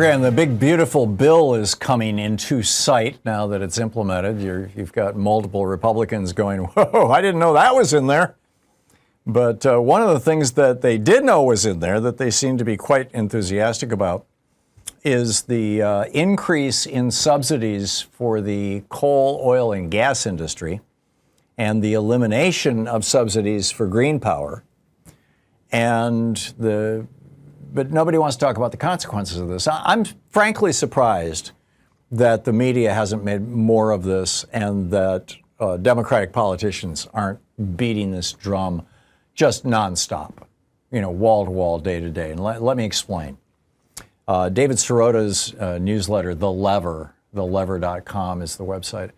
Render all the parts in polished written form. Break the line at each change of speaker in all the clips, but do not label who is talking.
Program. The big, beautiful bill is coming into sight now that it's implemented. You've got multiple Republicans going, whoa, I didn't know that was in there. But one of the things that they did know was in there that they seem to be quite enthusiastic about is the increase in subsidies for the coal, oil, and gas industry and the elimination of subsidies for green power. But nobody wants to talk about the consequences of this. I'm frankly surprised that the media hasn't made more of this and that Democratic politicians aren't beating this drum just nonstop, wall to wall, day to day. And let me explain. David Sirota's newsletter, The Lever, thelever.com is the website,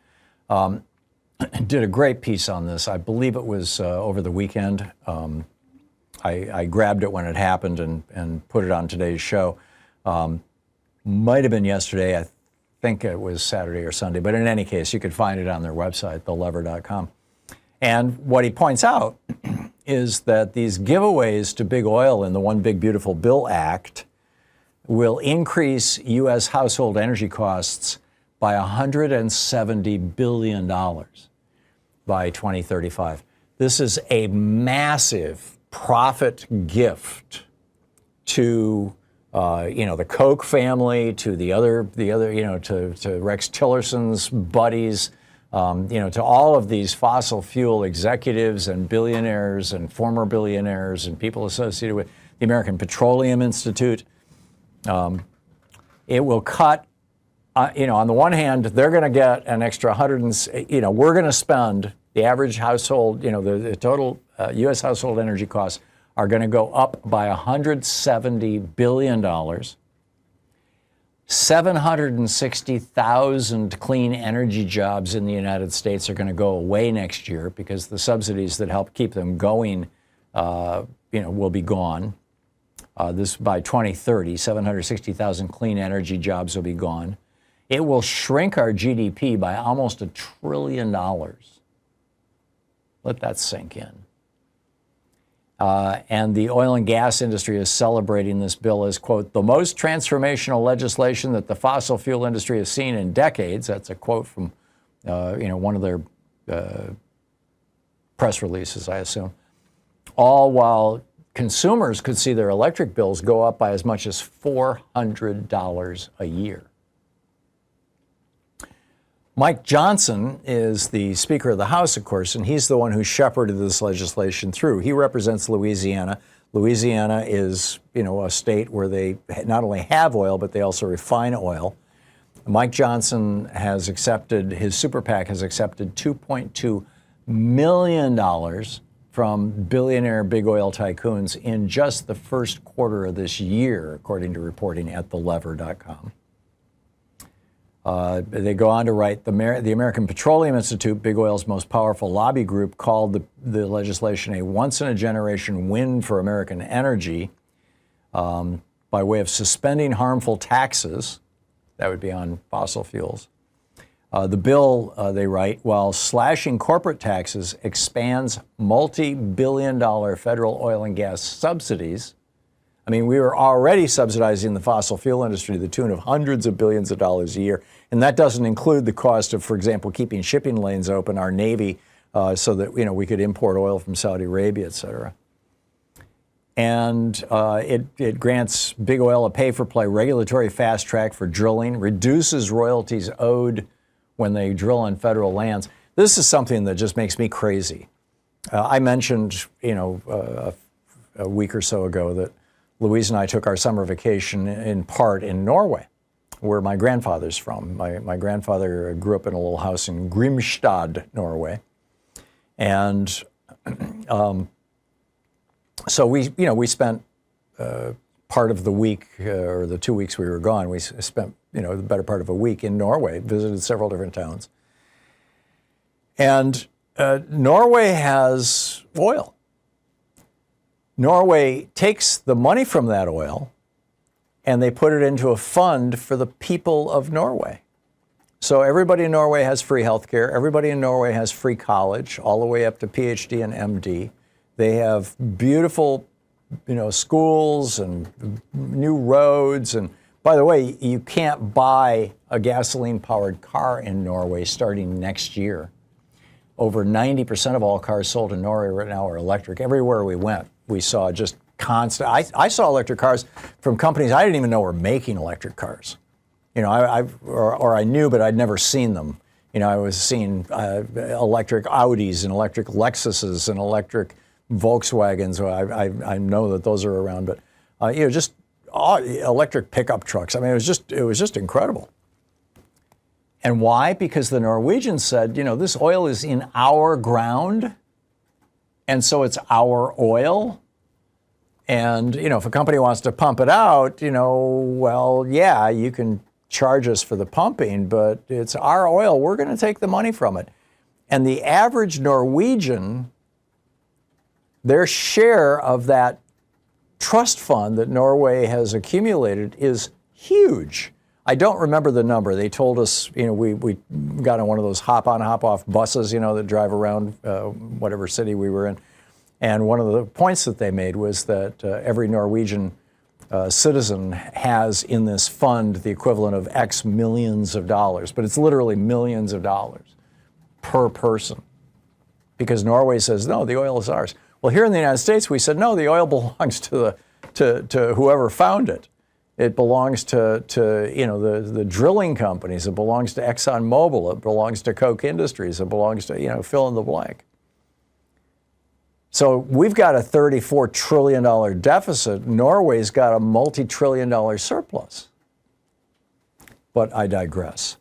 did a great piece on this. I believe it was over the weekend. I grabbed it when it happened and put it on today's show. Might have been yesterday. I think it was Saturday or Sunday. But in any case, you could find it on their website, thelever.com. And what he points out is that these giveaways to big oil in the One Big Beautiful Bill Act will increase U.S. household energy costs by $170 billion by 2035. This is a massive profit gift to the Koch family, to the other to Rex Tillerson's buddies, to all of these fossil fuel executives and billionaires and former billionaires and people associated with the American Petroleum Institute. It will cut. On the one hand, they're going to get an extra we're going to spend the average household, the total U.S. household energy costs are going to go up by $170 billion. 760,000 clean energy jobs in the United States are going to go away next year because the subsidies that help keep them going, will be gone. This by 2030, 760,000 clean energy jobs will be gone. It will shrink our GDP by almost $1 trillion. Let that sink in. And the oil and gas industry is celebrating this bill as, quote, the most transformational legislation that the fossil fuel industry has seen in decades. That's a quote from, one of their press releases, I assume. All while consumers could see their electric bills go up by as much as $400 a year. Mike Johnson is the Speaker of the House, of course, and he's the one who shepherded this legislation through. He represents Louisiana. Louisiana is, a state where they not only have oil, but they also refine oil. Mike Johnson has accepted, his super PAC has accepted $2.2 million from billionaire big oil tycoons in just the first quarter of this year, according to reporting at thelever.com. They go on to write, the American Petroleum Institute, big oil's most powerful lobby group, called the legislation a once-in-a-generation win for American energy by way of suspending harmful taxes. That would be on fossil fuels. The bill, they write, while slashing corporate taxes, expands multi-billion-dollar federal oil and gas subsidies. I mean, we were already subsidizing the fossil fuel industry to the tune of hundreds of billions of dollars a year. And that doesn't include the cost of, for example, keeping shipping lanes open, our Navy, so that, we could import oil from Saudi Arabia, et cetera. And it grants big oil a pay-for-play regulatory fast track for drilling, reduces royalties owed when they drill on federal lands. This is something that just makes me crazy. I mentioned, a week or so ago that Louise and I took our summer vacation in part in Norway, where my grandfather's from. My grandfather grew up in a little house in Grimstad, Norway. And so we spent part of the week, or the 2 weeks we were gone, we spent, the better part of a week in Norway, visited several different towns. And Norway has oil. Norway takes the money from that oil and they put it into a fund for the people of Norway. So everybody in Norway has free health care. Everybody in Norway has free college, all the way up to PhD and MD. They have beautiful, schools and new roads and By the way, you can't buy a gasoline-powered car in Norway starting next year. Over 90% of all cars sold in Norway right now are electric. Everywhere we went, we saw just constant. I saw electric cars from companies I didn't even know were making electric cars. You know, I knew, but I'd never seen them. You know, I was seeing electric Audis and electric Lexuses and electric Volkswagens. I know that those are around, but you know, just electric pickup trucks. I mean, it was just incredible. And why? Because the Norwegians said, you know, this oil is in our ground, and so it's our oil. And, you know, if a company wants to pump it out, you know, well, yeah, you can charge us for the pumping, but it's our oil. We're going to take the money from it. And the average Norwegian, their share of that trust fund that Norway has accumulated is huge. I don't remember the number. They told us, you know, we got on one of those hop-on, hop-off buses, you know, that drive around whatever city we were in. And one of the points that they made was that every Norwegian citizen has in this fund the equivalent of X millions of dollars, but it's literally millions of dollars per person. Because Norway says, no, the oil is ours. Well, here in the United States, we said, no, the oil belongs to whoever found it. It belongs to you know, the drilling companies. It belongs to ExxonMobil. It belongs to Koch Industries. It belongs to, you know, fill in the blank. So we've got a $34 trillion deficit. Norway's got a multi-trillion-dollar surplus. But I digress.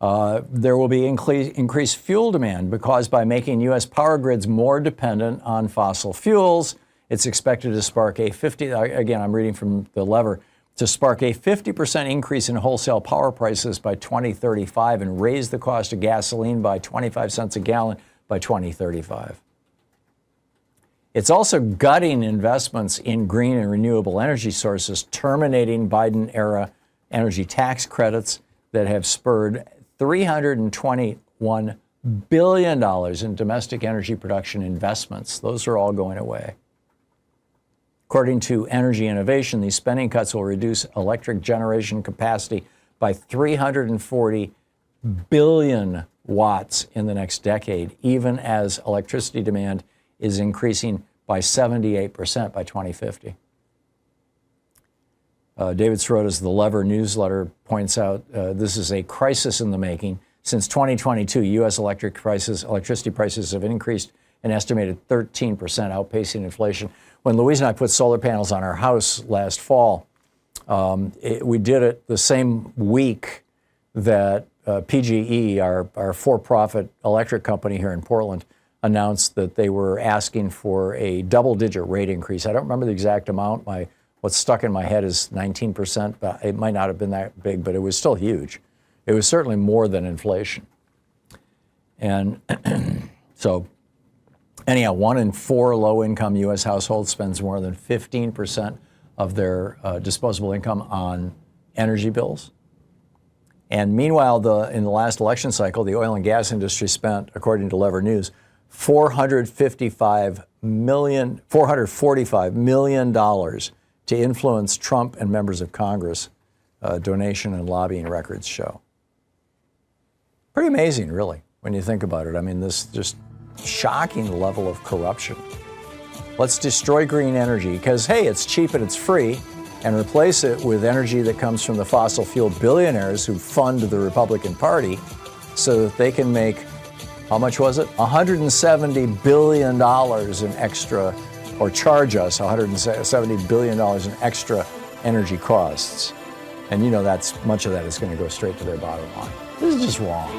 There will be increased fuel demand because by making U.S. power grids more dependent on fossil fuels, it's expected to spark again, I'm reading from the lever, to spark a 50% increase in wholesale power prices by 2035 and raise the cost of gasoline by 25 cents a gallon by 2035. It's also gutting investments in green and renewable energy sources, terminating Biden-era energy tax credits that have spurred $321 billion in domestic energy production investments. Those are all going away. According to Energy Innovation, these spending cuts will reduce electric generation capacity by 340 billion watts in the next decade, even as electricity demand is increasing by 78% by 2050. David Sirota's The Lever newsletter points out this is a crisis in the making. Since 2022, U.S. electricity prices have increased an estimated 13%, outpacing inflation. When Louise and I put solar panels on our house last fall, we did it the same week that PGE, our for-profit electric company here in Portland, announced that they were asking for a double-digit rate increase. I don't remember the exact amount. What's stuck in my head is 19%, but it might not have been that big, but it was still huge. It was certainly more than inflation. And so anyhow, 1 in 4 low-income U.S. households spends more than 15% of their disposable income on energy bills. And meanwhile, in the last election cycle, the oil and gas industry spent, according to Lever News, $445 million to influence Trump and members of Congress, donation and lobbying records show. Pretty amazing, really, when you think about it. I mean, this just shocking level of corruption. Let's destroy green energy because, hey, it's cheap and it's free, and replace it with energy that comes from the fossil fuel billionaires who fund the Republican Party so that they can make, how much was it? $170 billion in extra, or charge us $170 billion in extra energy costs. And you know, much of that is going to go straight to their bottom line. This is just wrong.